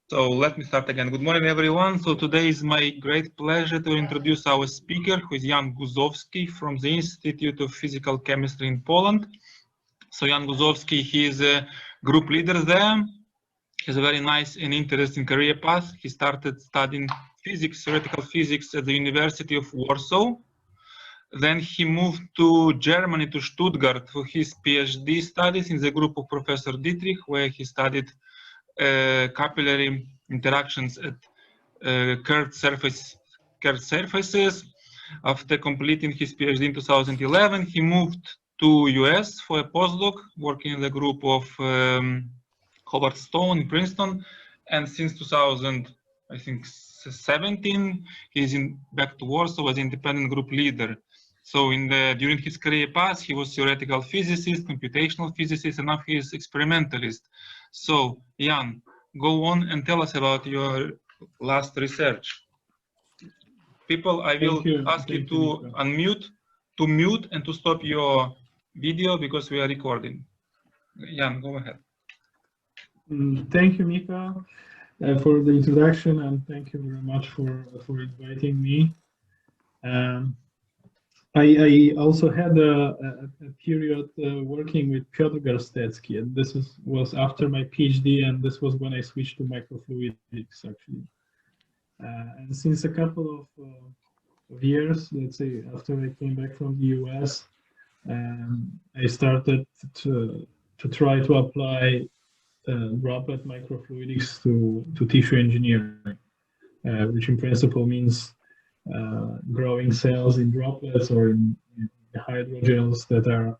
So let me start again. Good morning, everyone. So today is my great pleasure to introduce our speaker, who is Jan Guzowski from the Institute of Physical Chemistry in Poland. So Jan Guzowski, he is a group leader there. He has a very nice and interesting career path. He started studying physics, theoretical physics at the University of Warsaw. Then he moved to Germany, to Stuttgart, for his PhD studies in the group of Professor Dietrich, where he studied capillary interactions at curved surfaces. After completing his PhD in 2011, he moved to US for a postdoc, working in the group of Howard Stone in Princeton. And since 2017, he's back to Warsaw as independent group leader. So during his career path, he was theoretical physicist, computational physicist, and now he is experimentalist. So, Jan, go on and tell us about your last research. People, I will ask you to unmute, to mute, and to stop your video because we are recording. Jan, go ahead. Thank you, Mika, for the introduction, and thank you very much for inviting me. I also had a period working with Piotr Garstecki, and this was after my PhD, and this was when I switched to microfluidics, actually. And since a couple of years, let's say after I came back from the US, I started to try to apply droplet microfluidics to tissue engineering, which in principle means growing cells in droplets or in hydrogels that are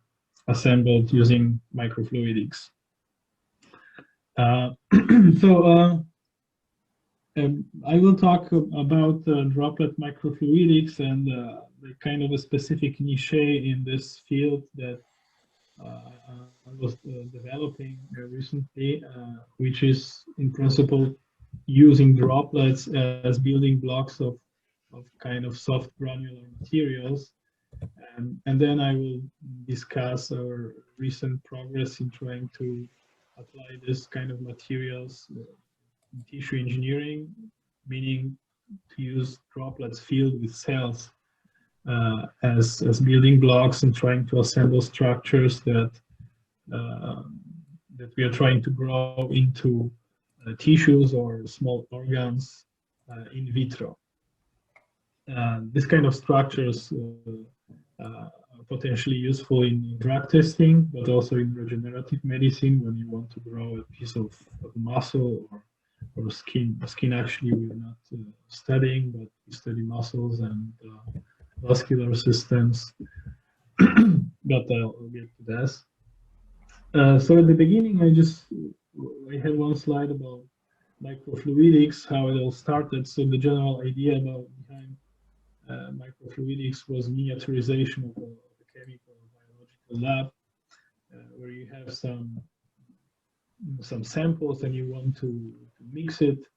assembled using microfluidics. I will talk about droplet microfluidics and the kind of a specific niche in this field that I was developing recently, which is in principle using droplets as building blocks of kind of soft granular materials, and then I will discuss our recent progress in trying to apply this kind of materials in tissue engineering, meaning to use droplets filled with cells as building blocks and trying to assemble structures that we are trying to grow into tissues or small organs in vitro. This kind of structures are potentially useful in drug testing, but also in regenerative medicine when you want to grow a piece of muscle or skin. Skin actually we're not studying, but we study muscles and vascular systems. But I'll get to this. So at the beginning, I have one slide about microfluidics, how it all started. So the general idea behind microfluidics was miniaturization of a chemical or biological lab, where you have some samples and you want to mix it.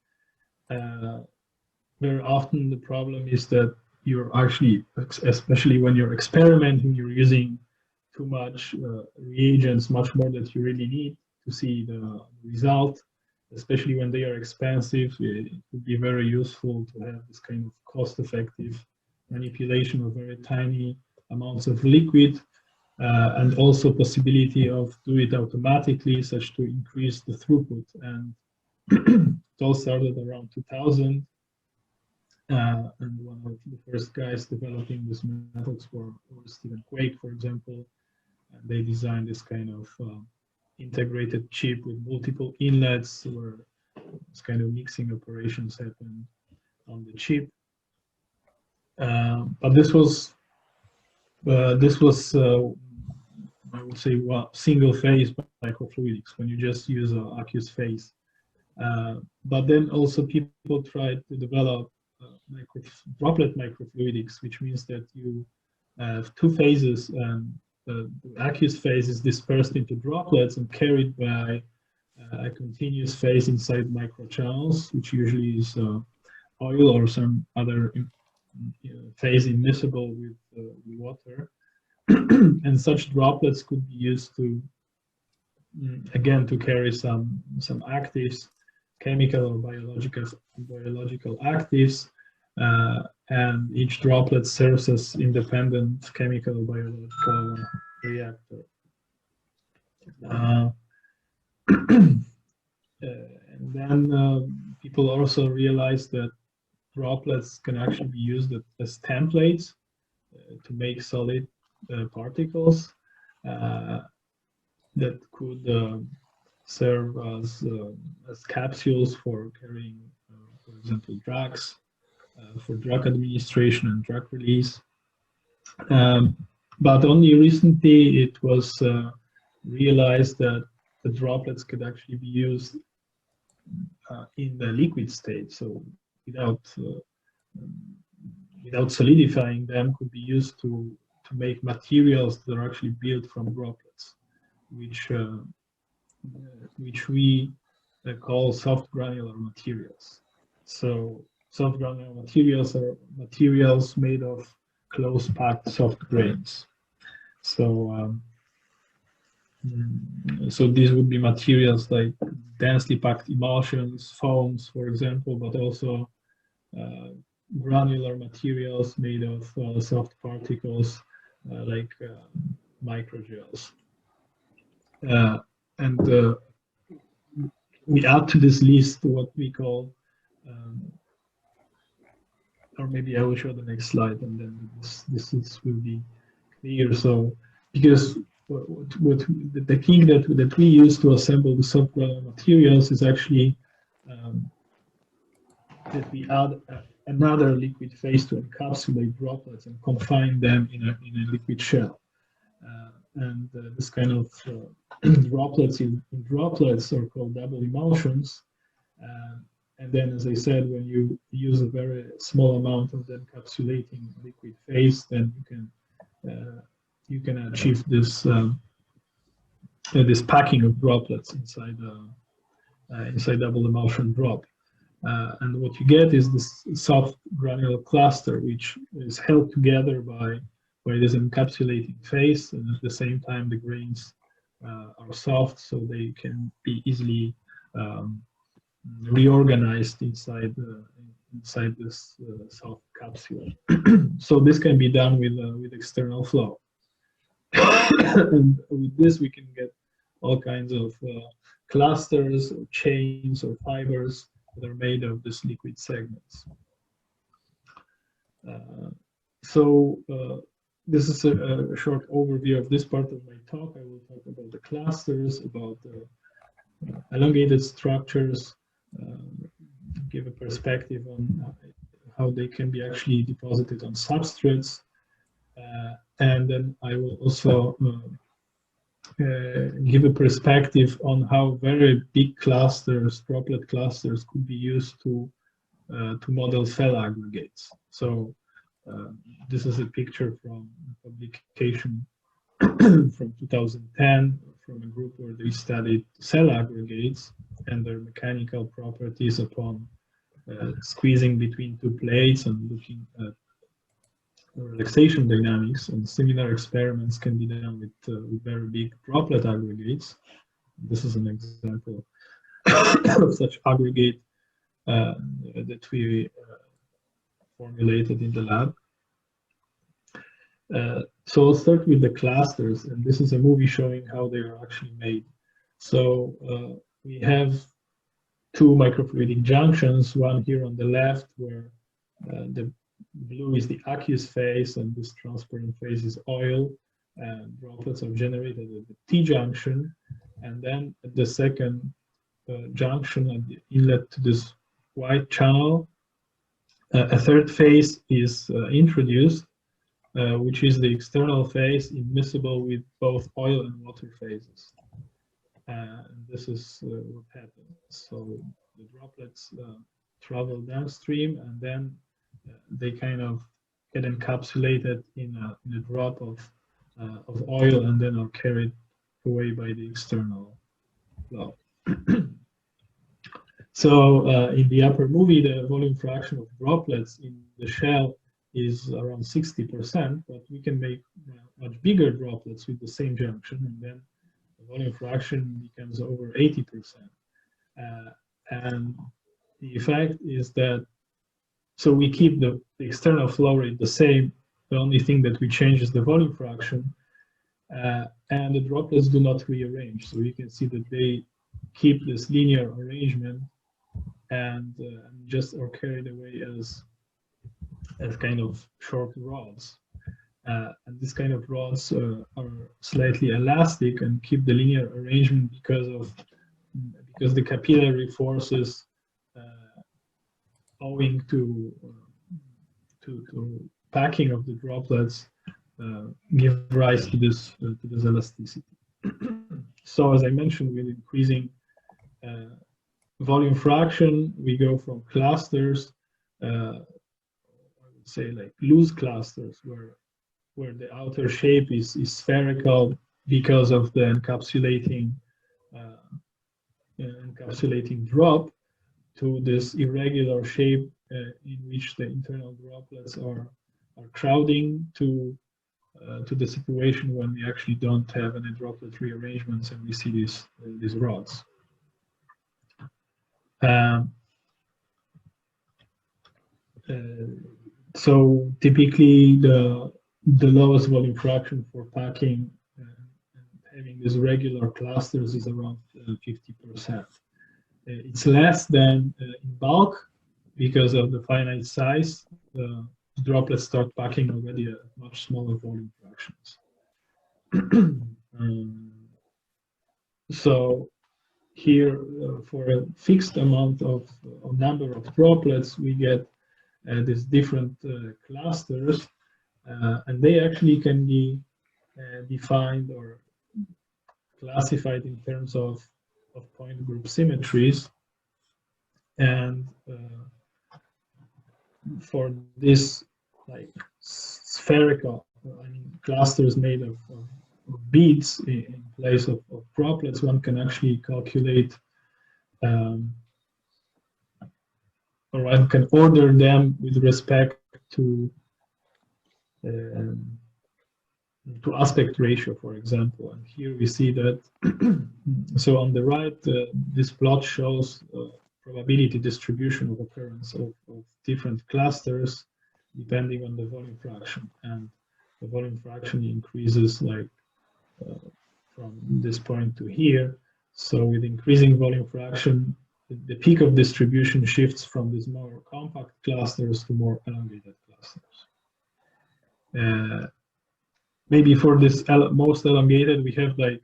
Very often the problem is that you're actually, especially when you're experimenting, you're using too much reagents, much more than you really need to see the result. Especially when they are expensive, it would be very useful to have this kind of cost-effective manipulation of very tiny amounts of liquid, and also possibility of do it automatically, such to increase the throughput. And it all started around 2000, and one of the first guys developing these methods were Stephen Quake, for example. And they designed this kind of integrated chip with multiple inlets, where this kind of mixing operations happen on the chip. But this was I would say, single phase microfluidics, when you just use an aqueous phase. But then also people tried to develop droplet microfluidics, which means that you have two phases, and the aqueous phase is dispersed into droplets and carried by a continuous phase inside microchannels, which usually is oil or some other phase immiscible with water. And such droplets could be used to, again, to carry some actives, chemical or biological actives, and each droplet serves as independent chemical or biological reactor. And then people also realized that droplets can actually be used as templates to make solid particles that could serve as capsules for carrying, for example, drugs, for drug administration and drug release. But only recently it was realized that the droplets could actually be used in the liquid state, so without solidifying them, could be used to make materials that are actually built from droplets, which we call soft granular materials. So soft granular materials are materials made of close packed soft grains. So so these would be materials like densely packed emulsions, foams, for example, but also granular materials made of soft particles like microgels. And we add to this list what we call, or maybe I will show the next slide, and then this will be clear. So because what the technique that we use to assemble the soft granular materials is actually that we add another liquid phase to encapsulate droplets and confine them in a liquid shell. And this kind of droplets in droplets are called double emulsions. And then, as I said, when you use a very small amount of the encapsulating liquid phase, then you can achieve this this packing of droplets inside double emulsion drop. And what you get is this soft granular cluster, which is held together by this encapsulating phase, and at the same time the grains are soft, so they can be easily reorganized inside this soft capsule. So this can be done with external flow, and with this we can get all kinds of clusters or chains or fibers that are made of these liquid segments. This is a short overview of this part of my talk. I will talk about the clusters, about the elongated structures, give a perspective on how they can be actually deposited on substrates, and then I will also give a perspective on how very big clusters, droplet clusters, could be used to model cell aggregates. So this is a picture from a publication from 2010 from a group where they studied cell aggregates and their mechanical properties upon squeezing between two plates and looking at relaxation dynamics. And similar experiments can be done with very big droplet aggregates. This is an example of such aggregate that we formulated in the lab. So I'll start with the clusters, and this is a movie showing how they are actually made. So we have two microfluidic junctions, one here on the left where the blue is the aqueous phase and this transparent phase is oil, and droplets are generated at the T junction, and then at the second junction at the inlet to this white channel, a third phase is introduced, which is the external phase immiscible with both oil and water phases. And this is what happens. So the droplets travel downstream, and then they kind of get encapsulated in a drop of oil, and then are carried away by the external flow. So in the upper movie, the volume fraction of droplets in the shell is around 60%, but we can make much bigger droplets with the same junction, and then the volume fraction becomes over 80%. And the effect is that, so we keep the external flow rate the same. The only thing that we change is the volume fraction, and the droplets do not rearrange. So you can see that they keep this linear arrangement and just are carried away as kind of short rods. And this kind of rods are slightly elastic and keep the linear arrangement because the capillary forces owing to packing of the droplets give rise to this elasticity. So as I mentioned, with increasing volume fraction, we go from clusters, I would say like loose clusters, where the outer shape is spherical because of the encapsulating drop, to this irregular shape in which the internal droplets are crowding to the situation when we actually don't have any droplet rearrangements and we see these rods. So typically the lowest volume fraction for packing and having these regular clusters is around 50%. It's less than in bulk because of the finite size. Droplets start packing already at much smaller volume fractions. So here, for a fixed amount of number of droplets, we get these different clusters, and they actually can be defined or classified in terms of point group symmetries. And for this like spherical, clusters made of beads in place of droplets, one can actually calculate, or one can order them with respect to aspect ratio, for example. And here we see that, so on the right, this plot shows probability distribution of occurrence of different clusters depending on the volume fraction. And the volume fraction increases like from this point to here. So with increasing volume fraction, the peak of distribution shifts from these more compact clusters to more elongated clusters. Maybe for this most elongated, we have like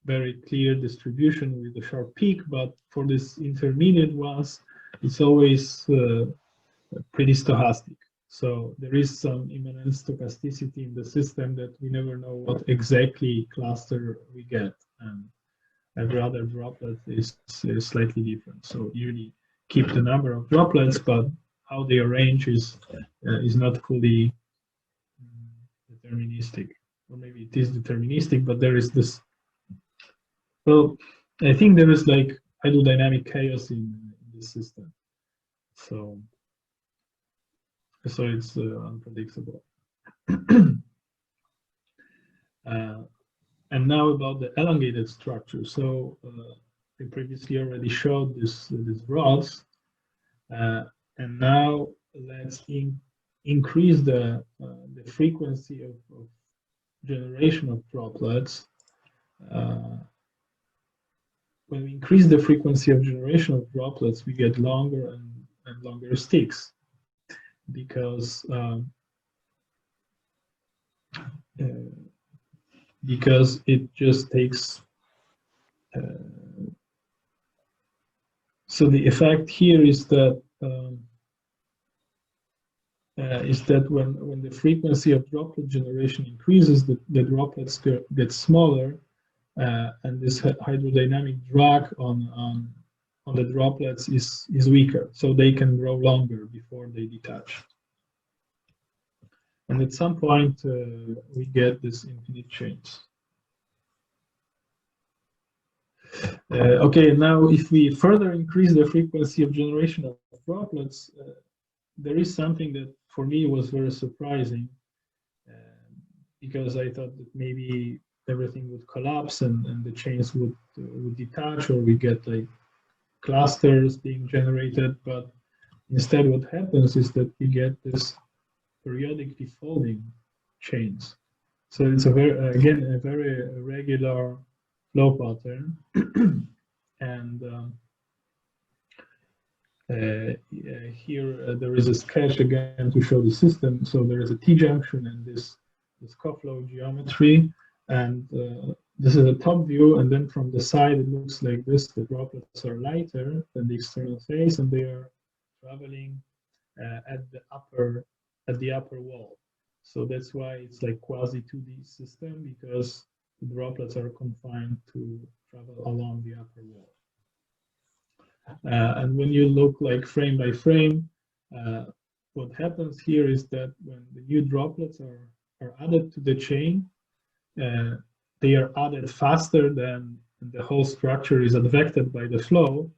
very clear distribution with a sharp peak, but for this intermediate ones, it's always pretty stochastic. So there is some immanent stochasticity in the system that we never know what exactly cluster we get. And every other droplet is slightly different. So usually keep the number of droplets, but how they arrange is not fully deterministic. Or maybe it is deterministic, but there is this. Well, I think there is like hydrodynamic chaos in the system. So it's unpredictable. And now about the elongated structure. So we previously already showed these rods, and now let's increase the frequency of generation of droplets. When we increase the frequency of generation of droplets, we get longer and longer sticks, because it just takes. So the effect here is that when the frequency of droplet generation increases, the droplets get smaller, and this hydrodynamic drag on the droplets is weaker, so they can grow longer before they detach. And at some point, we get this infinite chains. Okay, now if we further increase the frequency of generation of droplets, there is something that for me was very surprising, because I thought that maybe everything would collapse and the chains would detach, or we get like clusters being generated. But instead what happens is that we get this periodic defolding chains. So it's a very regular flow pattern. And here there is a sketch again to show the system. So there is a T-junction and this co-flow geometry, and this is a top view, and then from the side it looks like this. The droplets are lighter than the external face, and they are traveling at the upper wall. So that's why it's like quasi 2D system, because the droplets are confined to travel along the upper wall. And when you look like frame by frame, what happens here is that when the new droplets are added to the chain, they are added faster than the whole structure is advected by the flow.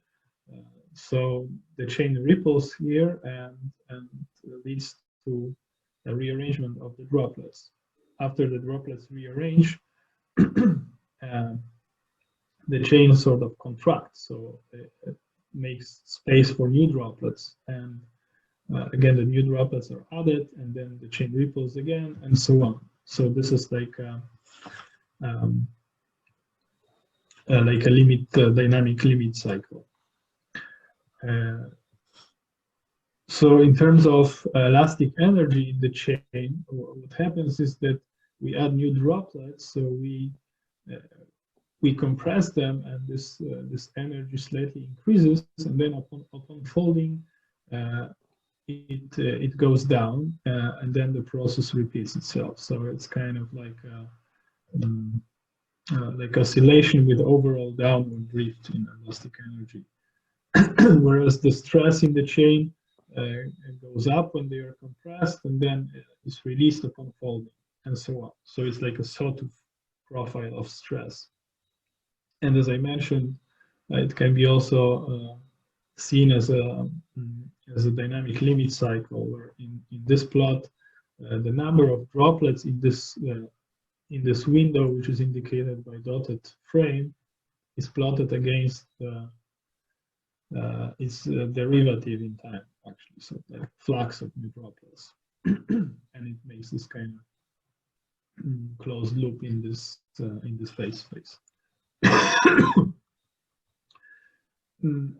So the chain ripples here and leads to a rearrangement of the droplets. After the droplets rearrange, the chain sort of contracts, so it makes space for new droplets. And again, the new droplets are added, and then the chain ripples again, and so on. So this is like a dynamic limit cycle. So in terms of elastic energy in the chain, what happens is that we add new droplets, so we compress them, and this energy slightly increases, and then upon folding, it goes down, and then the process repeats itself. So it's kind of like oscillation with overall downward drift in elastic energy. Whereas the stress in the chain goes up when they are compressed, and then is released upon folding, and so on. So it's like a sawtooth profile of stress. And as I mentioned, it can be also seen as a dynamic limit cycle, where in this plot, the number of droplets in this window, which is indicated by dotted frame, is plotted against its derivative in time, actually, so the flux of new droplets. And it makes this kind of closed loop in this phase space. And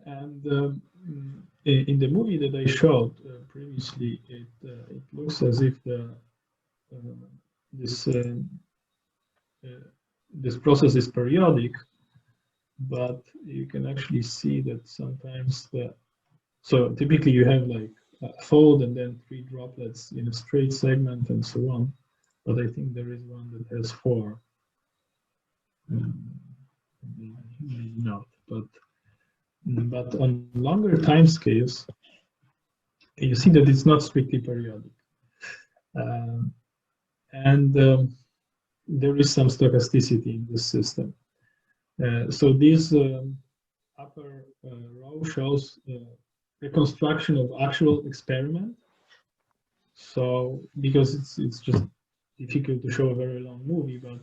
in the movie that I showed previously, it looks as if this process is periodic, but you can actually see that sometimes so typically you have like a fold and then 3 droplets in a straight segment and so on, but I think there is one that has 4. Maybe not, but on longer time scales, you see that it's not strictly periodic, and there is some stochasticity in this system. So this upper row shows reconstruction of actual experiment. So because it's just difficult to show a very long movie, but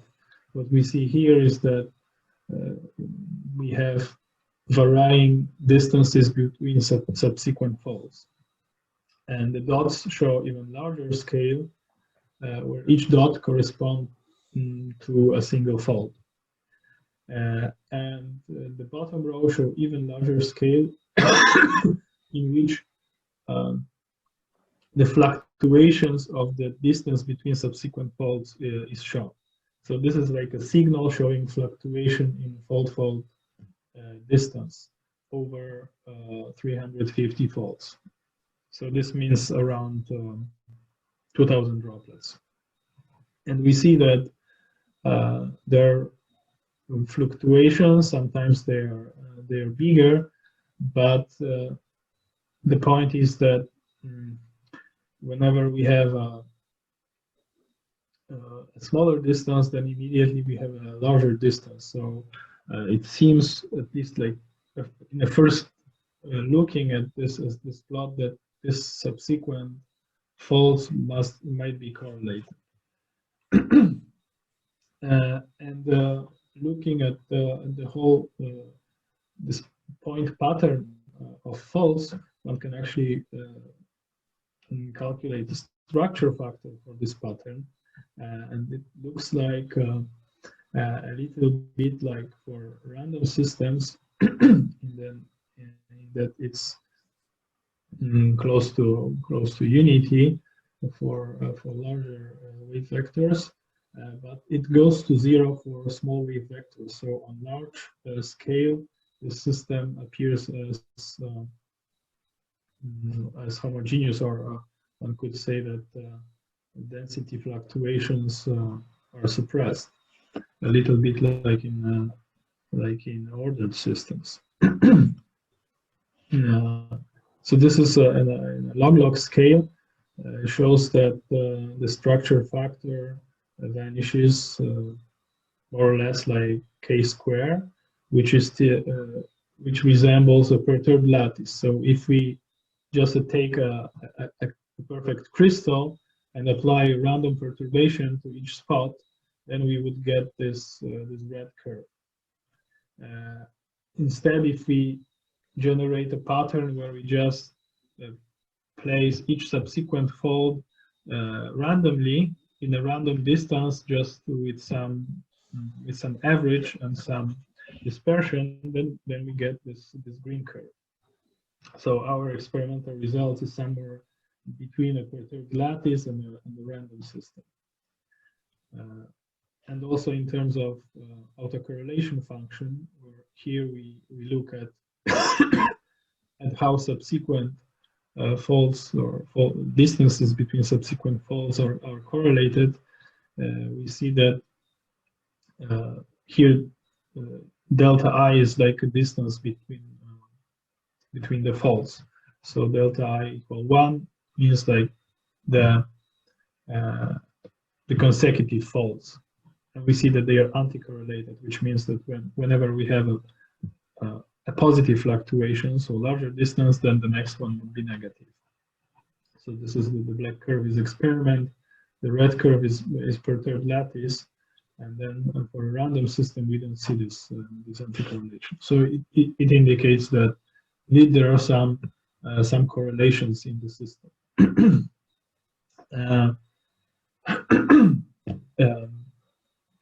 what we see here is that we have varying distances between subsequent folds, and the dots show even larger scale, where each dot corresponds to a single fold. And the bottom row show even larger scale in which the fluctuations of the distance between subsequent folds is shown. So this is like a signal showing fluctuation in fold-fold distance over 350 folds. So this means around 2,000 droplets. And we see that there are fluctuations. Sometimes they are bigger, but the point is that whenever we have a smaller distance, then immediately we have a larger distance. So it seems, at least like in the first looking at this plot, that this subsequent folds might be correlated. And looking at the whole this point pattern of faults, one can actually calculate the structure factor for this pattern, and it looks like a little bit like for random systems, in that it's close to unity for larger wave vectors, but it goes to 0 for small wave vectors. So on large scale, the system appears as homogeneous, or one could say that density fluctuations are suppressed, a little bit like in ordered systems. So this is in a log scale. Shows that the structure factor vanishes more or less like k², which is which resembles a perturbed lattice. So if we just take a perfect crystal and apply random perturbation to each spot, then we would get this red curve. Instead, if we generate a pattern where we just place each subsequent fold randomly in a random distance, just with some average and some dispersion, then we get this green curve. So our experimental result is somewhere between a perturbed lattice and a random system. And also in terms of autocorrelation function, where here we look at how subsequent folds or distances between subsequent folds are correlated. We see that here delta I is like a distance between the folds. So delta I equal 1 means like the consecutive folds, and we see that they are anti-correlated, which means that whenever we have a positive fluctuation, so larger distance, then the next one would be negative. So this is the black curve is experiment, the red curve is perturbed lattice, and then for a random system we don't see this anti-correlation. So it indicates that indeed there are some correlations in the system.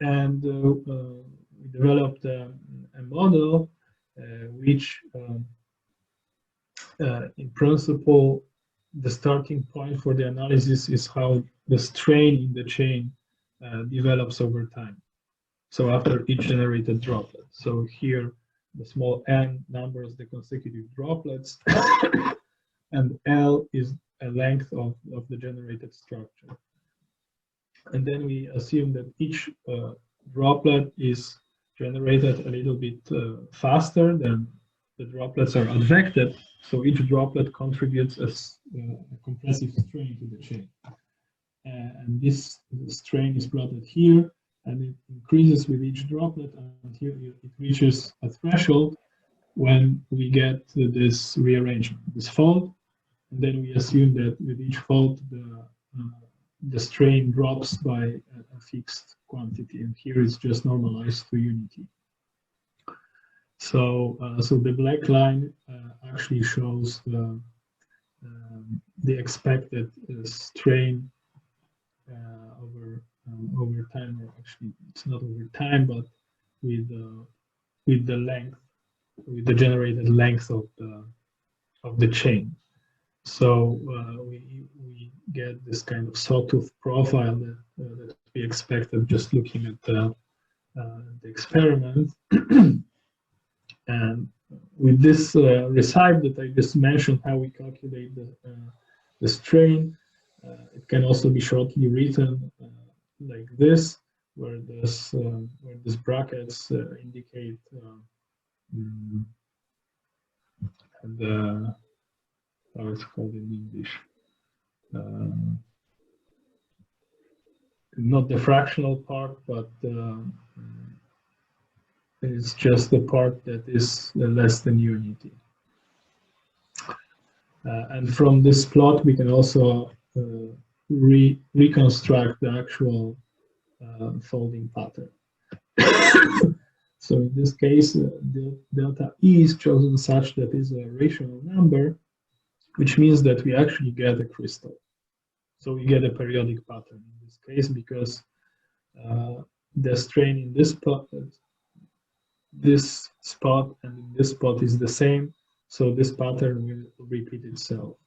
And we developed a model which in principle the starting point for the analysis is how the strain in the chain develops over time. So after each generated droplet. So here the small n numbers the consecutive droplets and L is a length of the generated structure. And then we assume that each droplet is generated a little bit faster than the droplets are advected. So each droplet contributes a compressive strain to the chain. And this strain is plotted here, and it increases with each droplet until it reaches a threshold when we get this rearrangement, this fold. And then we assume that with each fold, the strain drops by a fixed quantity, and here it's just normalized to unity. So, so the black line actually shows the expected strain over time, or actually it's not over time, but with the length, with the generated length of the chain. So we get this kind of sawtooth profile that we expected just looking at the experiment. And with this recipe that I just mentioned, how we calculate the strain, it can also be shortly written like this, where these brackets indicate how it's called in English. Not the fractional part, but it's just the part that is less than unity. And from this plot, we can also reconstruct the actual folding pattern. So in this case, delta E is chosen such that is a rational number, which means that we actually get a crystal. So we get a periodic pattern in this case because the strain in this spot and in this spot is the same. So this pattern will repeat itself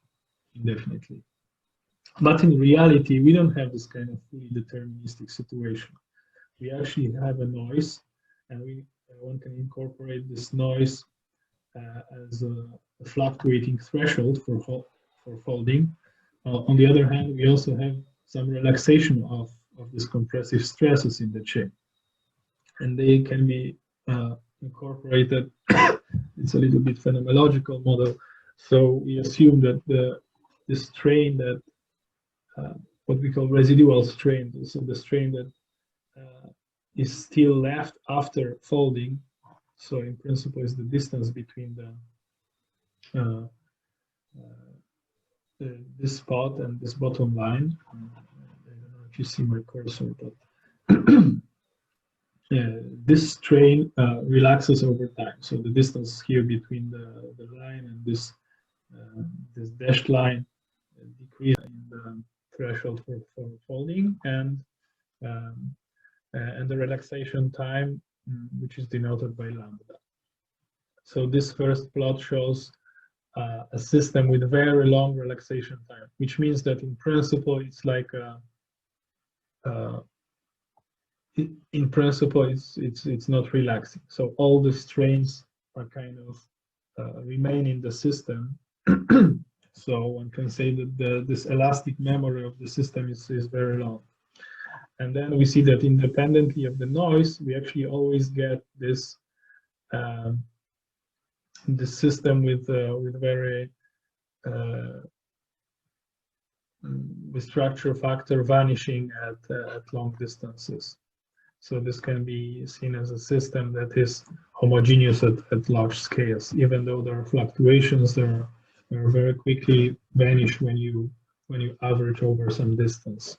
indefinitely. But in reality, we don't have this kind of fully deterministic situation. We actually have a noise, and one can incorporate this noise as a fluctuating threshold for folding. On the other hand, we also have some relaxation of these compressive stresses in the chain, and they can be incorporated. It's a little bit phenomenological model. So we assume that the strain that what we call residual strain, so the strain that is still left after folding. So in principle, is the distance between this spot and this bottom line. I don't know if you see my cursor, but this strain relaxes over time. So the distance here between the line and this dashed line decreases in the threshold for folding, and the relaxation time, which is denoted by lambda. So this first plot shows a system with a very long relaxation time, which means that in principle it's like in principle it's not relaxing. So all the strains are kind of remain in the system. So one can say that this elastic memory of the system is very long. And then we see that independently of the noise, we actually always get this this system with very with structure factor vanishing at long distances. So this can be seen as a system that is homogeneous at large scales, even though there are fluctuations. They are very quickly vanish when you average over some distance.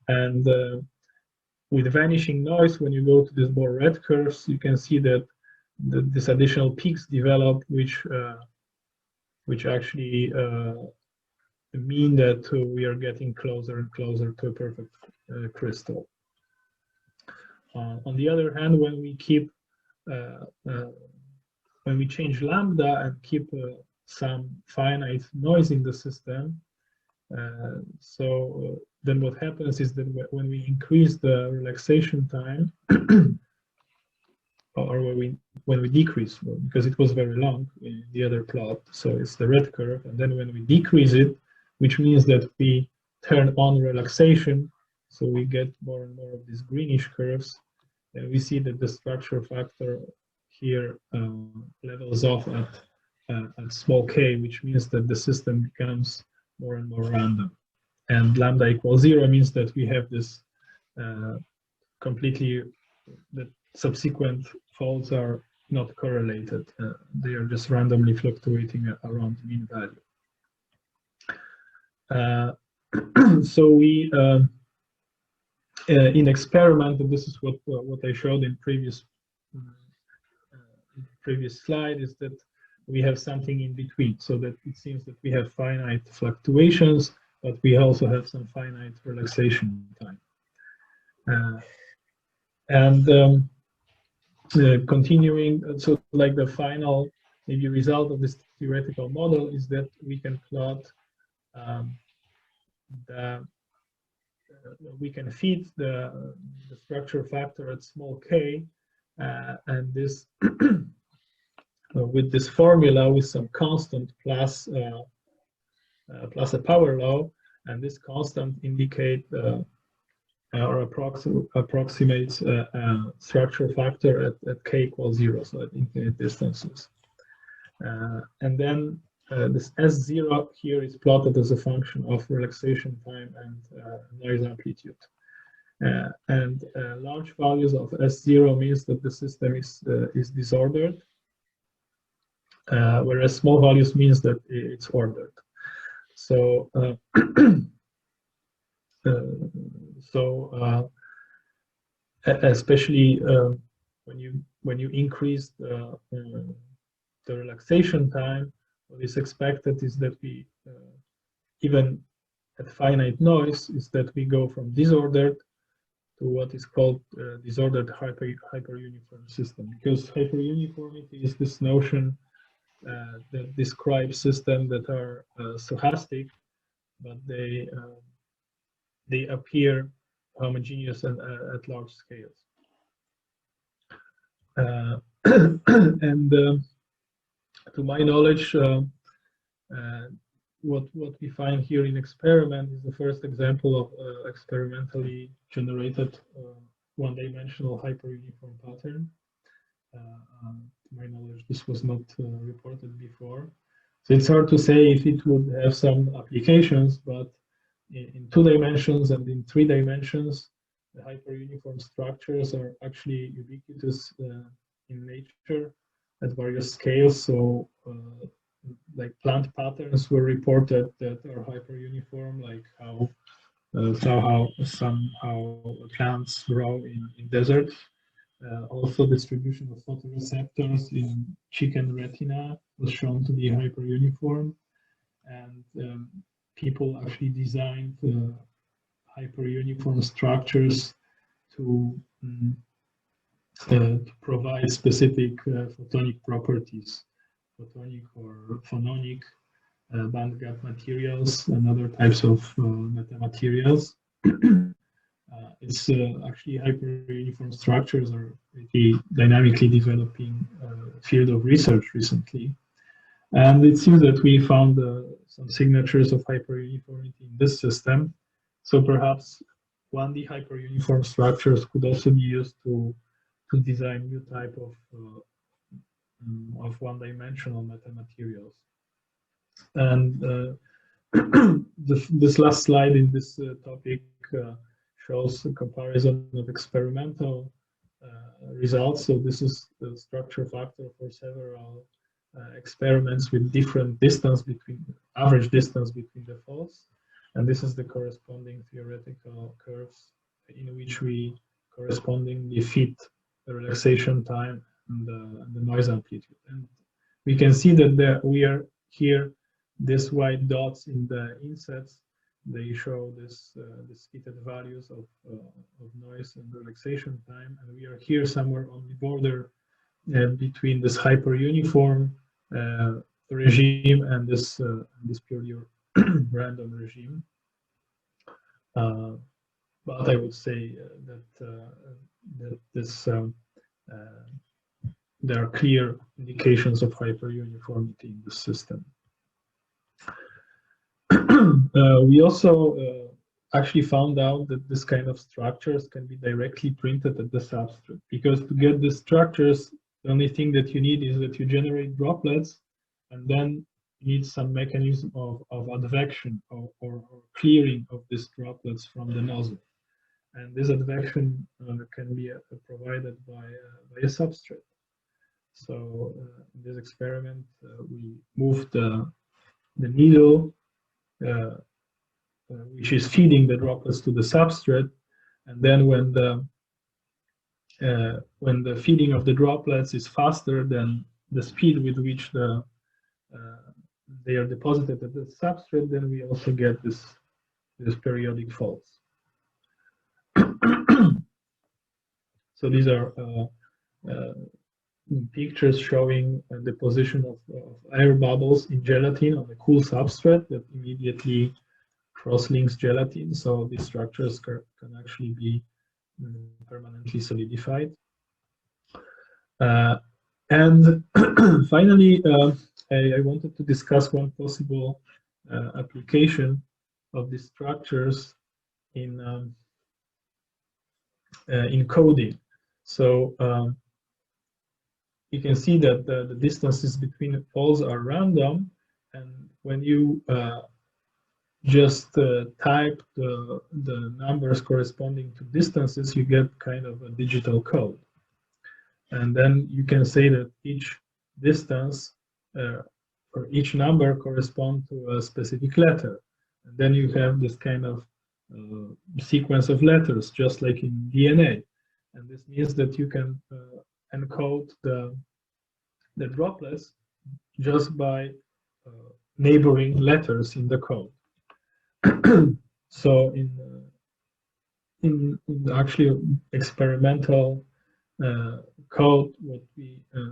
And with vanishing noise, when you go to these more red curves, you can see that these additional peaks develop, which actually mean that we are getting closer and closer to a perfect crystal. On the other hand, when we keep when we change lambda and keep some finite noise in the system, then what happens is that when we increase the relaxation time, or when we decrease, because it was very long in the other plot, so it's the red curve, and then when we decrease it, which means that we turn on relaxation, so we get more and more of these greenish curves, and we see that the structure factor here levels off at small k, which means that the system becomes more and more random. And lambda equals 0 means that we have this completely, that subsequent folds are not correlated. They are just randomly fluctuating around the mean value. So we, in experiment, and this is what I showed in previous slide, is that we have something in between, so that it seems that we have finite fluctuations, but we also have some finite relaxation time. Continuing, so like the final maybe result of this theoretical model is that we can plot we can feed the structure factor at small k, and this with this formula with some constant plus a power law, and this constant indicate or approximates structure factor at k equals 0, so at infinite distances. And then this S0 here is plotted as a function of relaxation time and noise amplitude. And large values of S0 means that the system is disordered, whereas small values means that it's ordered. So especially when you increase the relaxation time. What is expected is that we even at finite noise is that we go from disordered to what is called disordered hyperuniform system, because hyperuniformity is this notion that describes systems that are stochastic, but they appear homogeneous and at large scales. And to my knowledge, what we find here in experiment is the first example of experimentally generated one-dimensional hyperuniform pattern. To my knowledge, this was not reported before. So it's hard to say if it would have some applications, but in 2 dimensions and in 3 dimensions, the hyperuniform structures are actually ubiquitous in nature at various scales. So like plant patterns were reported that are hyperuniform, like how somehow plants grow in deserts. Also, distribution of photoreceptors in chicken retina was shown to be hyperuniform, and people actually designed hyperuniform structures to provide specific photonic properties, photonic or phononic bandgap materials and other types of metamaterials. It's actually hyperuniform structures are really dynamically developing field of research recently. And it seems that we found some signatures of hyperuniformity in this system. So perhaps 1D hyperuniform structures could also be used to design new type of one-dimensional metamaterials. And this last slide in this topic shows a comparison of experimental results. So this is the structure factor for several experiments with different distance between, average distance between the faults. And this is the corresponding theoretical curves in which we correspondingly fit the relaxation time and the noise amplitude. And we can see that we are here, these white dots in the insets, they show this fitted values of noise and relaxation time. And we are here somewhere on the border between this hyperuniform regime and this purely random regime. But I would say that this there are clear indications of hyperuniformity in the system. We also actually found out that this kind of structures can be directly printed at the substrate, because to get the structures, the only thing that you need is that you generate droplets, and then you need some mechanism of advection or clearing of these droplets from the nozzle. And this advection can be provided by a substrate. So in this experiment, we moved the needle, which is feeding the droplets to the substrate, and then when the feeding of the droplets is faster than the speed with which they are deposited at the substrate, then we also get this periodic faults. So these are pictures showing the position of air bubbles in gelatin on a cool substrate that immediately cross-links gelatin. So these structures can actually be permanently solidified. And finally, I wanted to discuss one possible application of these structures in coding. So you can see that the distances between poles are random, and when you just type the numbers corresponding to distances, you get kind of a digital code. And then you can say that each distance or each number corresponds to a specific letter. And then you have this kind of sequence of letters, just like in DNA. And this means that you can encode the droplets just by neighboring letters in the code. So in actually experimental code,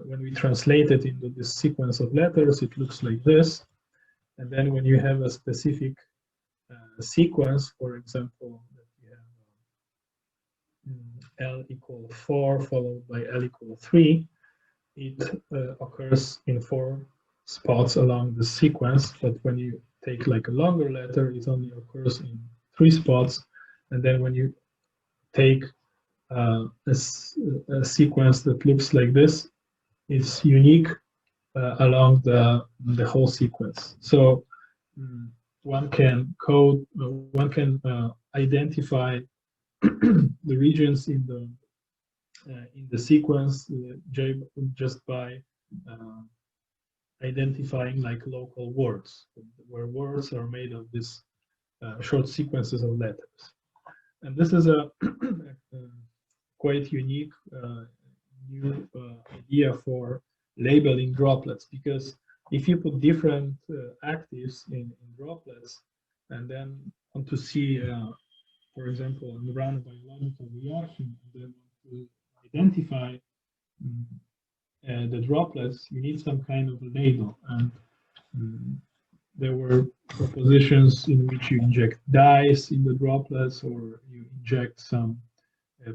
when we translate it into this sequence of letters, it looks like this. And then when you have a specific sequence, for example, that you have L equal 4 followed by L equal 3, it occurs in 4 spots along the sequence. But when you take like a longer letter, it only occurs in 3 spots. And then when you take a sequence that looks like this, it's unique along the whole sequence. So one can identify the regions in the sequence just by identifying like local words, where words are made of these short sequences of letters. And this is a quite unique new idea for labeling droplets, because if you put different actives in droplets and then want to see, for example, run a biological reaction and then want to identify the droplets, you need some kind of a label. And there were propositions in which you inject dyes in the droplets, or you inject some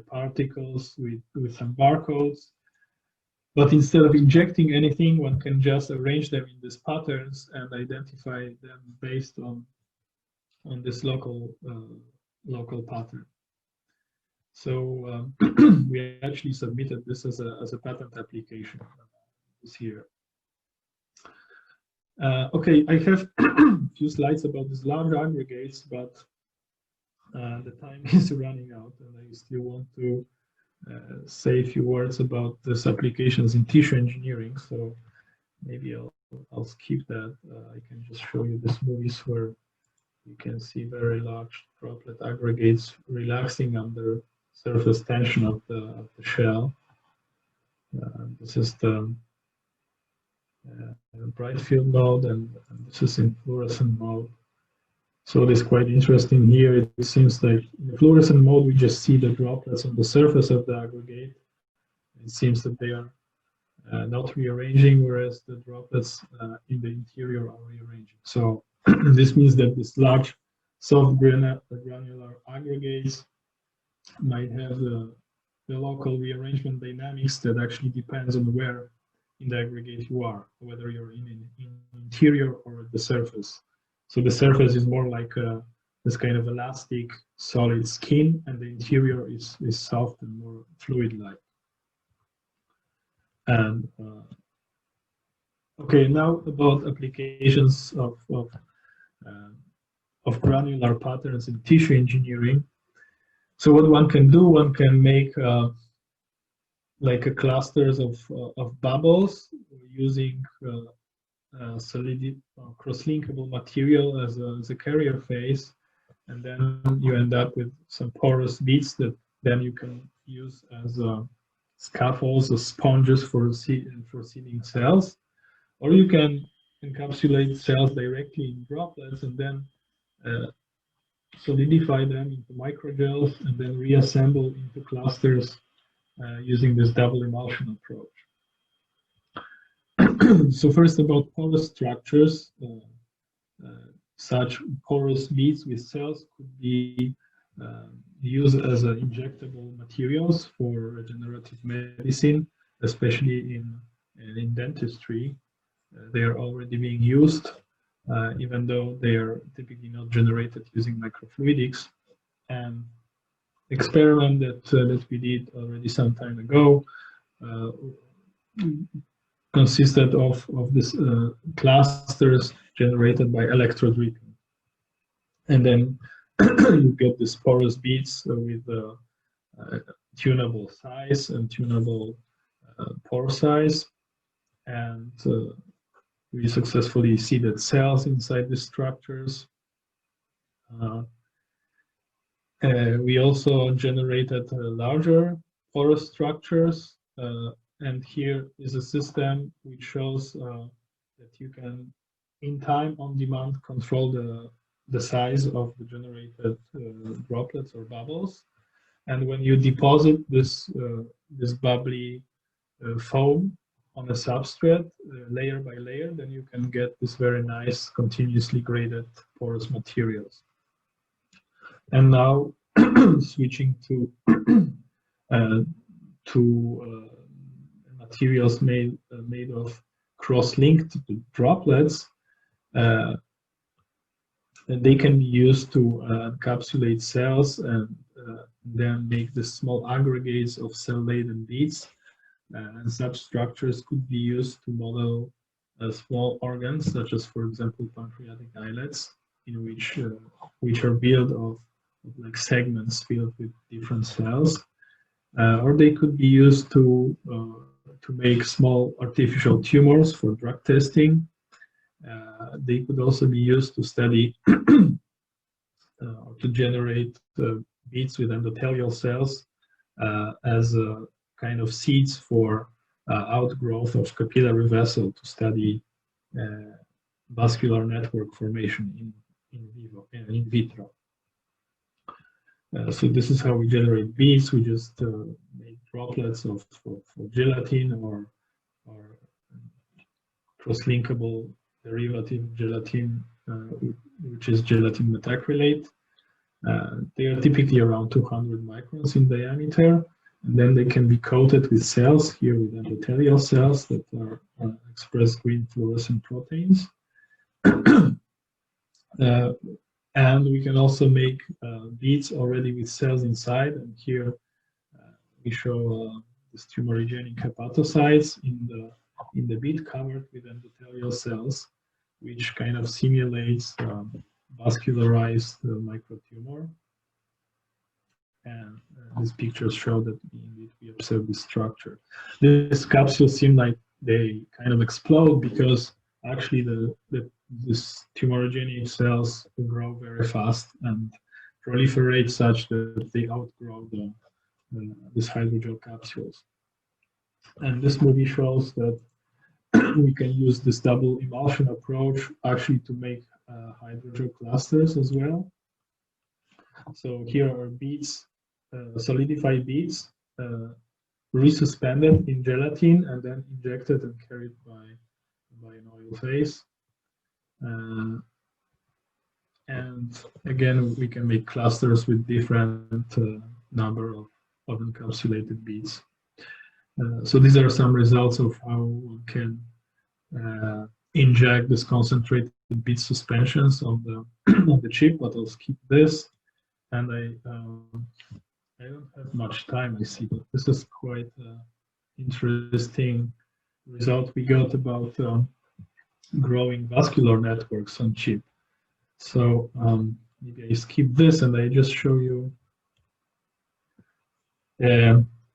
particles with some barcodes. But instead of injecting anything, one can just arrange them in these patterns and identify them based on this local pattern. So we actually submitted this as a patent application this year. Okay, I have a few slides about these large aggregates, but the time is running out, and I still want to say a few words about these applications in tissue engineering. So maybe I'll skip that. I can just show you these movies where you can see very large droplet aggregates relaxing under surface tension of the shell. This is the bright field mode, and this is in fluorescent mode. So it is quite interesting here. It seems like in the fluorescent mode, we just see the droplets on the surface of the aggregate. It seems that they are not rearranging, whereas the droplets in the interior are rearranging. So this means that this large soft-granular aggregates might have the local rearrangement dynamics that actually depends on where in the aggregate you are, whether you're in interior or at the surface. So the surface is more like this kind of elastic, solid skin, and the interior is soft and more fluid-like. And okay, now about applications of granular patterns in tissue engineering. So what one can do, one can make like a clusters of bubbles using solid cross-linkable material as a carrier phase, and then you end up with some porous beads that then you can use as scaffolds or sponges for seeding cells, or you can encapsulate cells directly in droplets and then solidify them into microgels and then reassemble into clusters using this double-emulsion approach. So first, about porous structures. Such porous beads with cells could be used as injectable materials for regenerative medicine, especially in dentistry. They are already being used, even though they are typically not generated using microfluidics. And experiment that we did already some time ago consisted of this clusters generated by electrodripping. And then you get these porous beads with tunable size and tunable pore size. And we successfully seeded cells inside the structures. We also generated larger porous structures, and here is a system which shows that you can, in time, on demand, control the size of the generated droplets or bubbles. And when you deposit this bubbly foam on a substrate, layer by layer, then you can get this very nice continuously graded porous materials. And now switching to materials made of cross-linked droplets, and they can be used to encapsulate cells and then make the small aggregates of cell-laden beads. And such structures could be used to model small organs, such as, for example, pancreatic islets, in which are built of like segments filled with different cells, or they could be used to make small artificial tumors for drug testing. They could also be used to study or to generate beads with endothelial cells as a kind of seeds for outgrowth of capillary vessel to study vascular network formation in vitro. So this is how we generate beads. We just make droplets for gelatin or cross-linkable derivative gelatin, which is gelatin methacrylate. They are typically around 200 microns in diameter, and then they can be coated with cells, here with endothelial cells that are express green fluorescent proteins. And we can also make beads already with cells inside, and here we show these tumorigenic hepatocytes in the bead covered with endothelial cells, which kind of simulates vascularized microtumor. And these pictures show that indeed we observe this structure. These capsules seem like they kind of explode because actually these tumorigenic cells grow very fast and proliferate such that they outgrow these hydrogel capsules. And this movie shows that we can use this double emulsion approach actually to make hydrogel clusters as well. So here are beads, solidified beads, resuspended in gelatin and then injected and carried by an oil phase. And again, we can make clusters with different number of encapsulated beads. So these are some results of how one can inject this concentrated bead suspensions on the chip, but I'll skip this. And I don't have much time, I see, but this is quite interesting result we got about growing vascular networks on chip. So maybe I skip this and I just show you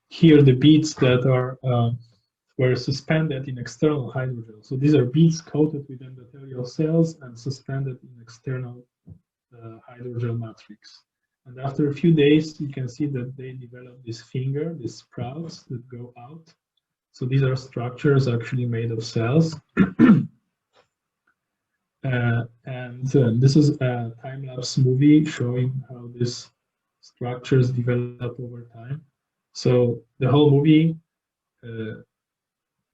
here the beads that were suspended in external hydrogel. So these are beads coated with endothelial cells and suspended in external hydrogel matrix. And after a few days, you can see that they develop this finger, these sprouts that go out. So these are structures actually made of cells. And this is a time-lapse movie showing how these structures develop over time. So the whole movie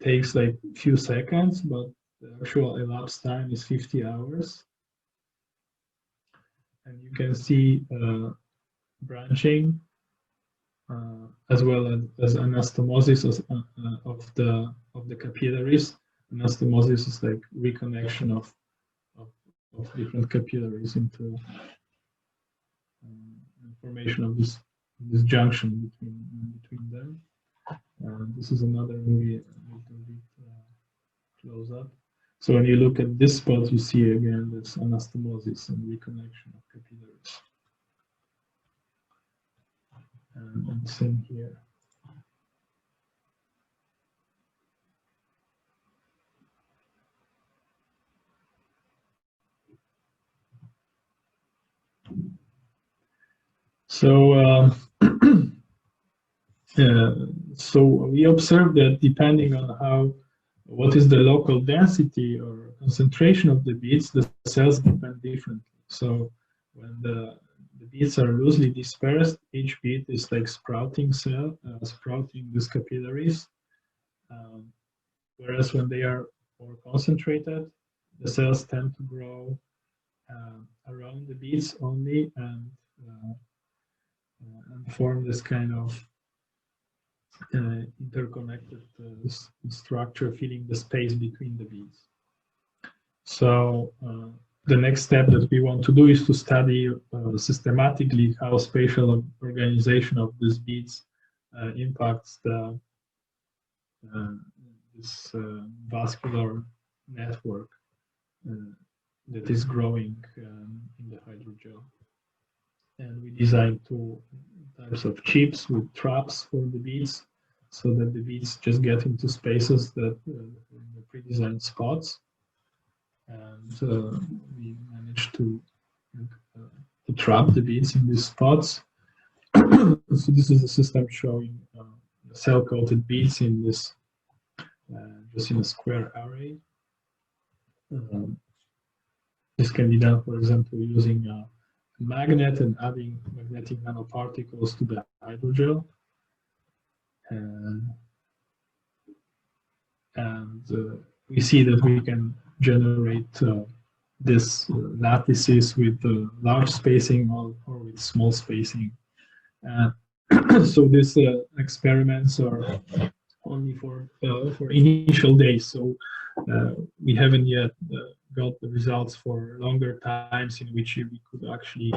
takes like a few seconds, but the actual elapsed time is 50 hours. And you can see branching as well as anastomosis of the capillaries. Anastomosis is like reconnection of different capillaries into formation of this junction between them. This is another movie a little bit close up. So when you look at this spot, you see again this anastomosis and reconnection of capillaries. And same here. So So we observed that depending on what is the local density or concentration of the beads, the cells depend differently. So when the beads are loosely dispersed, each bead is like sprouting these capillaries. Whereas when they are more concentrated, the cells tend to grow around the beads only and form this kind of interconnected structure filling the space between the beads. So the next step that we want to do is to study systematically how spatial organization of these beads impacts this vascular network that is growing in the hydrogel. And we designed two types of chips with traps for the beads, so that the beads just get into spaces that in the pre-designed spots. And we managed to trap the beads in these spots. So this is a system showing cell-coated beads in this just in a square array. This can be done, for example, using a magnet and adding magnetic nanoparticles to the hydrogel. And we see that we can generate this lattices with large spacing or with small spacing. So these experiments are only for initial days. So we haven't yet got the results for longer times in which we could actually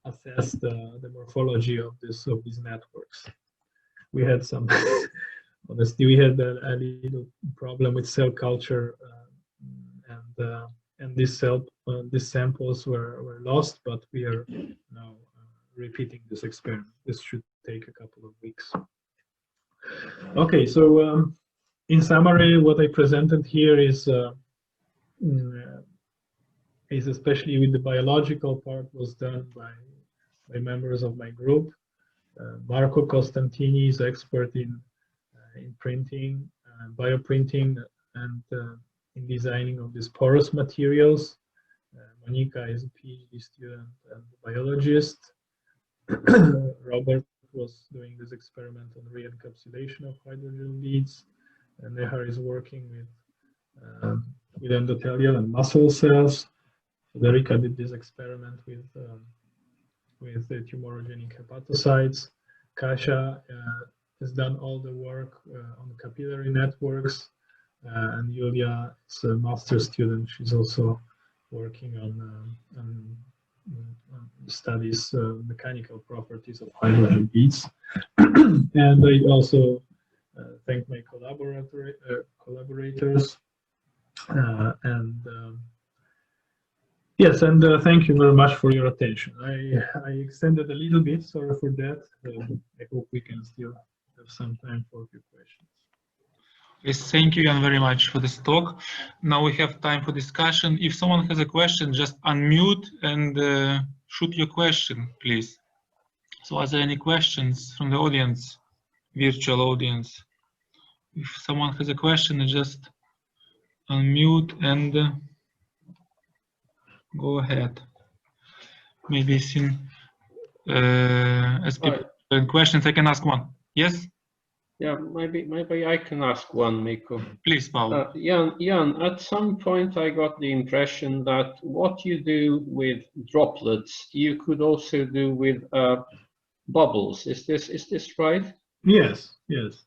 assess the morphology of these networks. We had some, honestly, we had a little problem with cell culture, and these samples were lost, but we are now repeating this experiment. This should take a couple of weeks. Okay, so in summary, what I presented here is especially with the biological part was done by members of my group. Marco Costantini is expert in printing, bioprinting, and in designing of these porous materials. Monica is a PhD student and biologist. Robert was doing this experiment on re-encapsulation of hydrogel beads. And Nehar is working with endothelial and muscle cells. Federica did this experiment with the tumorogenic hepatocytes. Kasia has done all the work on capillary networks, and Yulia is a master's student. She's also working on studies mechanical properties of hydrogel beads. And I also thank my collaborators. Yes, and thank you very much for your attention. I extended a little bit, sorry for that. I hope we can still have some time for a few questions. Yes, thank you, Jan, very much for this talk. Now we have time for discussion. If someone has a question, just unmute and shoot your question, please. So are there any questions from the audience, virtual audience? If someone has a question, just unmute and go ahead. Maybe as people have questions, I can ask one. Yes? Yeah, maybe I can ask one, Miko. Please, Paul. Jan, at some point I got the impression that what you do with droplets, you could also do with bubbles. Is this right? Yes, yes.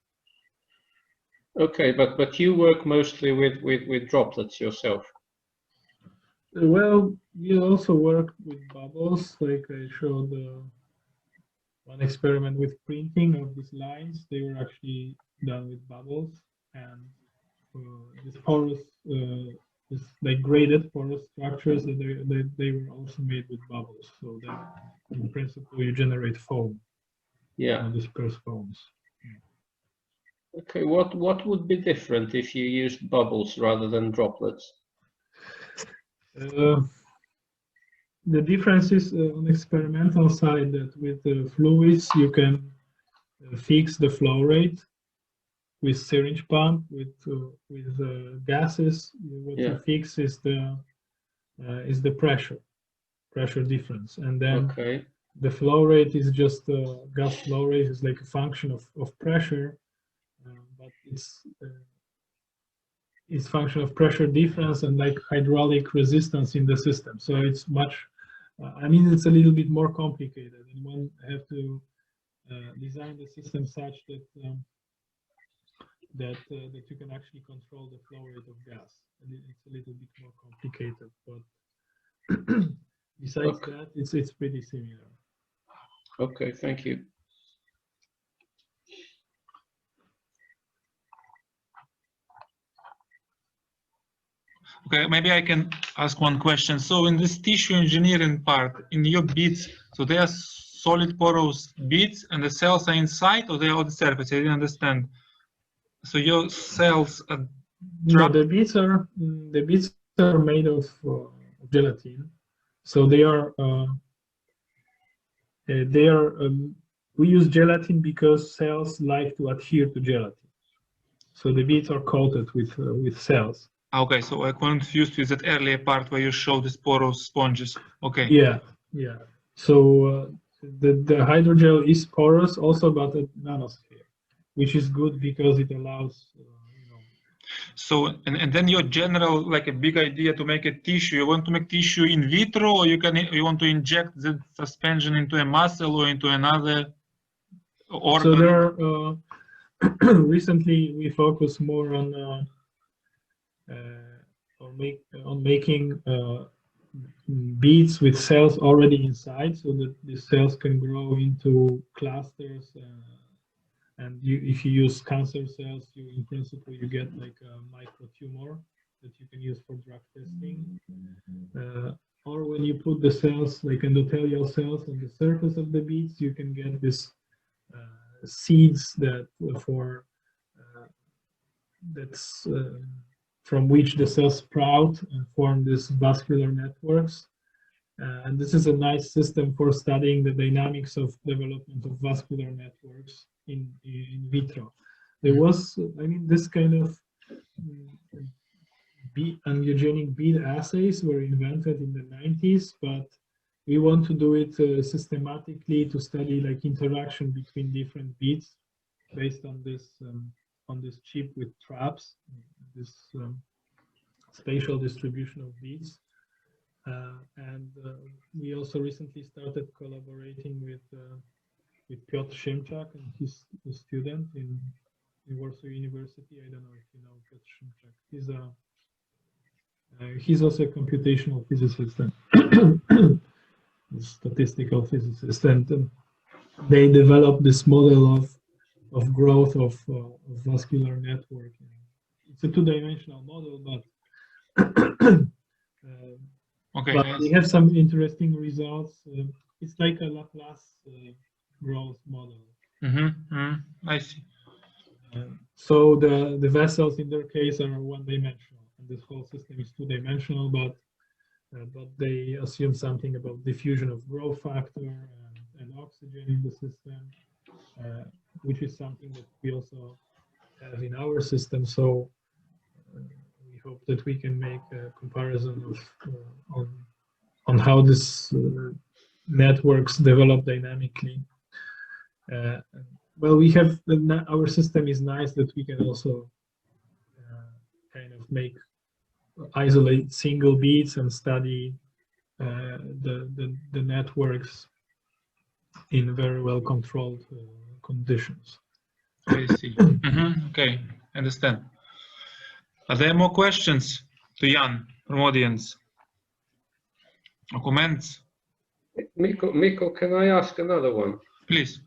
Okay, but you work mostly with droplets yourself. Well, we also work with bubbles, like I showed one experiment with printing of these lines. They were actually done with bubbles, and this porous, this like graded porous structures, they were also made with bubbles. So that in principle you generate foam. Yeah. Disperse foams. Okay, what would be different if you used bubbles rather than droplets? The difference is on the experimental side that with the fluids you can fix the flow rate with syringe pump with gases. What you fix is the pressure difference, and then the flow rate is just gas flow rate is like a function of pressure, but it's function of pressure difference and like hydraulic resistance in the system. So it's much, I mean, it's a little bit more complicated, and one have to design the system such that that you can actually control the flow rate of gas. And it's a little bit more complicated, but besides that, it's pretty similar. Okay, thank you. Okay, maybe I can ask one question. So in this tissue engineering part, in your beads, so they are solid porous beads and the cells are inside, or they are on the surface? I didn't understand. So your cells are the beads are made of gelatin. So they are we use gelatin because cells like to adhere to gelatin. So the beads are coated with cells. Okay, so I confused with that earlier part where you showed these porous sponges. Okay. Yeah. So the hydrogel is porous also, but a nanosphere, which is good because it allows. So and then your general, like a big idea to make a tissue. You want to make tissue in vitro, or you want to inject the suspension into a muscle or into another organ? So there are recently we focus more on making beads with cells already inside, so that the cells can grow into clusters. And if you use cancer cells, in principle you get like a microtumor that you can use for drug testing. Or when you put the cells, like endothelial cells, on the surface of the beads, you can get this seeds from which the cells sprout and form these vascular networks. And this is a nice system for studying the dynamics of development of vascular networks in vitro. There was, I mean, this kind of angiogenic bead assays were invented in the 90s, but we want to do it systematically to study like interaction between different beads based on this chip with traps, this spatial distribution of beads. And we also recently started collaborating with Piotr Szymczak and his student in Warsaw University. I don't know if you know Piotr Szymczak. He's also a computational physicist and statistical physicist, and they developed this model of growth of vascular network. It's a two-dimensional model, but but we have some interesting results. It's like a Laplace growth model. I see. So the vessels in their case are one-dimensional, and this whole system is two-dimensional. But they assume something about diffusion of growth factor and oxygen in the system, which is something that we also have in our system. So we hope that we can make a comparison of on how this networks develop dynamically. Well, we have our system is nice that we can also kind of isolate single beads and study the networks in very well controlled conditions. I see. Okay, understand. Are there more questions to Jan from audience or comments? Miko, can I ask another one? Please.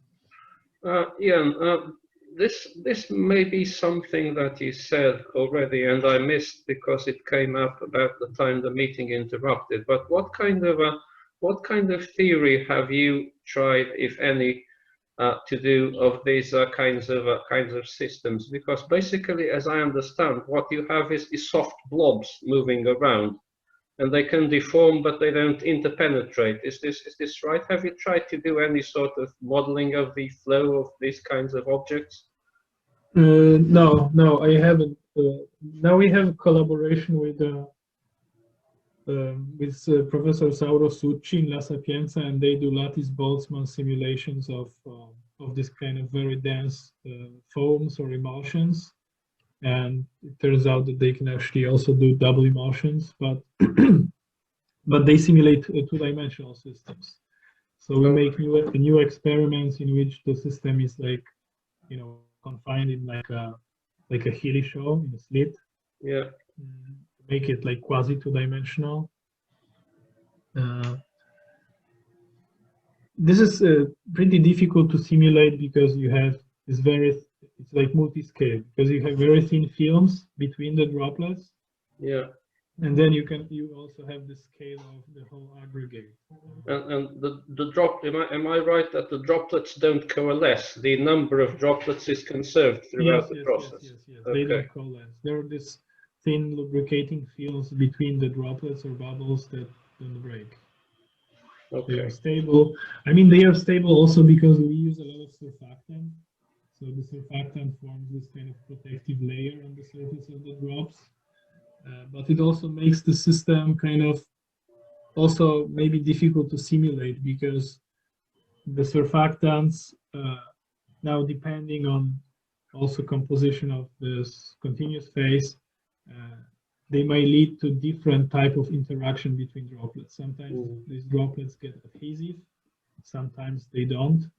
Jan, this may be something that you said already and I missed because it came up about the time the meeting interrupted. But what kind of theory have you tried, if any, to do of these kinds of systems? Because basically, as I understand, what you have is soft blobs moving around, and they can deform, but they don't interpenetrate. Is this right? Have you tried to do any sort of modeling of the flow of these kinds of objects? No, I haven't. Now we have a collaboration with Professor Sauro Succi in La Sapienza, and they do lattice-Boltzmann simulations of this kind of very dense foams or emulsions. And it turns out that they can actually also do double emulsions, but but they simulate two-dimensional systems. So we make new experiments in which the system is like, you know, confined in like a Healy show in a slit. Yeah. Make it like quasi two-dimensional. This is pretty difficult to simulate because you have this it's like multi-scale, because you have very thin films between the droplets. Yeah. And then you also have the scale of the whole aggregate. And the drop, am I right that the droplets don't coalesce? The number of droplets is conserved throughout the process. Yes. Okay. They don't coalesce. There are these thin lubricating films between the droplets or bubbles that don't break. Okay. They are stable. I mean, they are stable also because we use a lot of surfactant. So the surfactant forms this kind of protective layer on the surface of the drops. But it also makes the system kind of also maybe difficult to simulate, because the surfactants, now depending on also composition of this continuous phase, they may lead to different type of interaction between droplets. Sometimes these droplets get adhesive, sometimes they don't,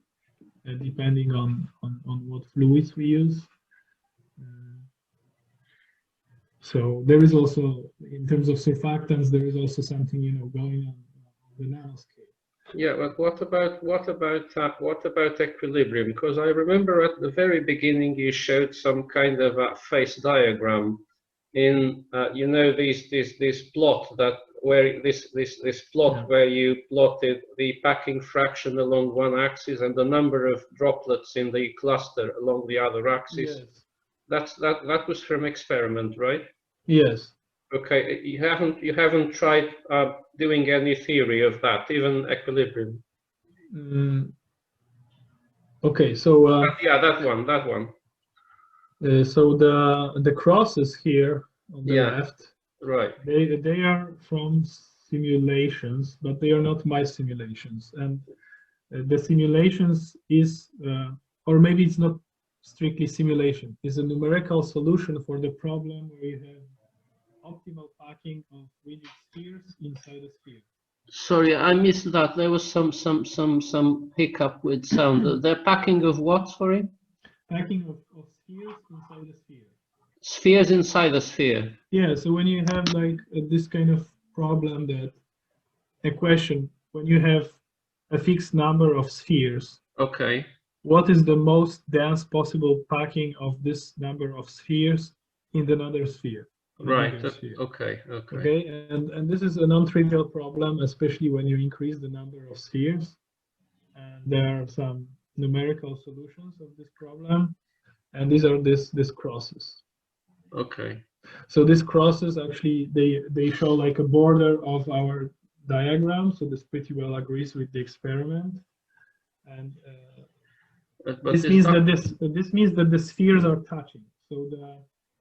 depending on what fluids we use. So there is also, in terms of surfactants, there is also something, you know, going on the nanoscale. Yeah, but what about equilibrium? Because I remember at the very beginning you showed some kind of a phase diagram in you know, this plot that where this plot, yeah, where you plotted the packing fraction along one axis and the number of droplets in the cluster along the other axis. Yes. That was from experiment, right? Yes. Okay, you haven't tried doing any theory of that, even equilibrium. Okay, so yeah, that one. So the crosses here on the left, right? They are from simulations, but they are not my simulations. And the simulations is, or maybe it's not strictly simulation, is a numerical solution for the problem where you have optimal packing of rigid spheres inside a sphere. Sorry, I missed that. There was some hiccup with sound. The packing of what? Sorry. Packing of spheres inside a sphere. Spheres inside a sphere. Yeah. So when you have like this kind of problem, that a question, when you have a fixed number of spheres. Okay. What is the most dense possible packing of this number of spheres in another sphere? Right. Sphere. Okay. Okay. And this is a non-trivial problem, especially when you increase the number of spheres. And there are some numerical solutions of this problem, and these are these crosses. Okay. So these crosses actually they show like a border of our diagram. So this pretty well agrees with the experiment, and but this means that the spheres are touching. So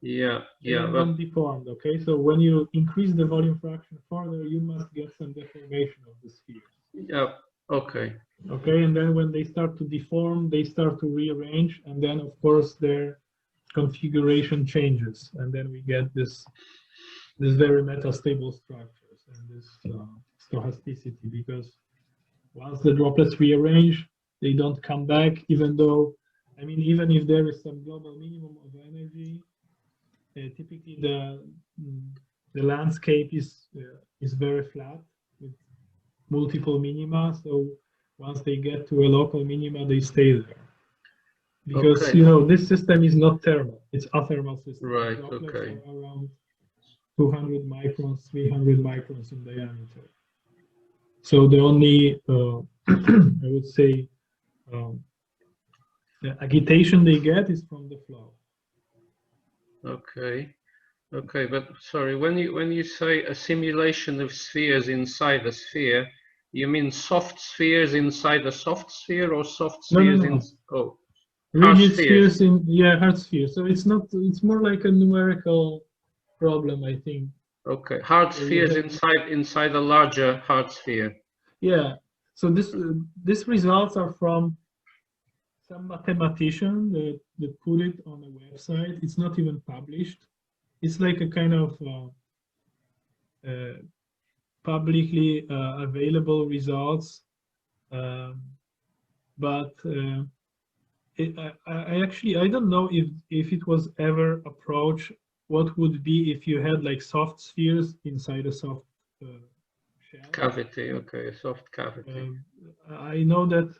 they're not deformed. Okay, so when you increase the volume fraction further, you must get some deformation of the spheres. Yeah. Okay. Okay, and then when they start to deform, they start to rearrange, and then of course their configuration changes, and then we get this very metastable structures and this stochasticity, because once the droplets rearrange, they don't come back, even though, I mean, even if there is some global minimum of energy, typically the landscape is very flat with multiple minima. So once they get to a local minima, they stay there, because you know this system is not thermal; it's a thermal system. Right. Droplets Okay. are around 200 microns, 300 microns in diameter. So the only I would say the agitation they get is from the flow. Okay. Okay, but sorry, when you say a simulation of spheres inside a sphere, you mean soft spheres inside a soft sphere, or soft spheres in hard rigid spheres? spheres in hard spheres. So it's not. It's more like a numerical problem, I think. Okay, hard spheres inside a larger hard sphere. Yeah. So these results are from some mathematician that put it on a website. It's not even published. It's like a kind of publicly available results, but I don't know if it was ever approached. What would be if you had like soft spheres inside a soft shell? Cavity, okay, a soft cavity. I know that.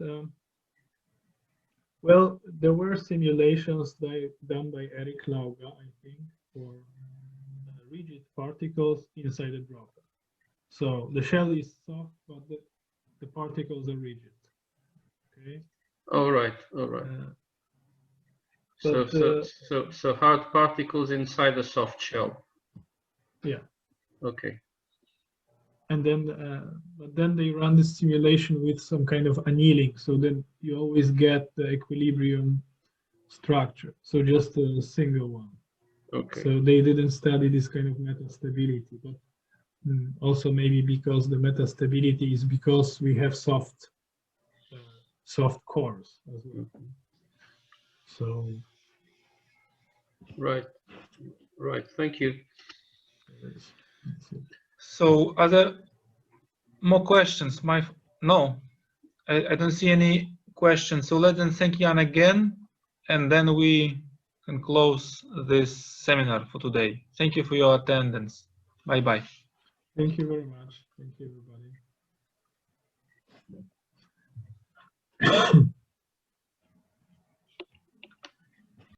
Well, there were simulations done by Eric Lauga, I think, for rigid particles inside a droplet. So the shell is soft, but the particles are rigid. Okay. All right. So hard particles inside a soft shell. Yeah. Okay. And then, but then they run the simulation with some kind of annealing, so then you always get the equilibrium structure. So just a single one. Okay. So they didn't study this kind of metastability, but also maybe because the metastability is because we have soft cores as well. So. Right. Thank you. So other more questions? No, I don't see any questions. So let's thank Jan again, and then we can close this seminar for today. Thank you for your attendance. Bye bye. Thank you very much. Thank you, everybody.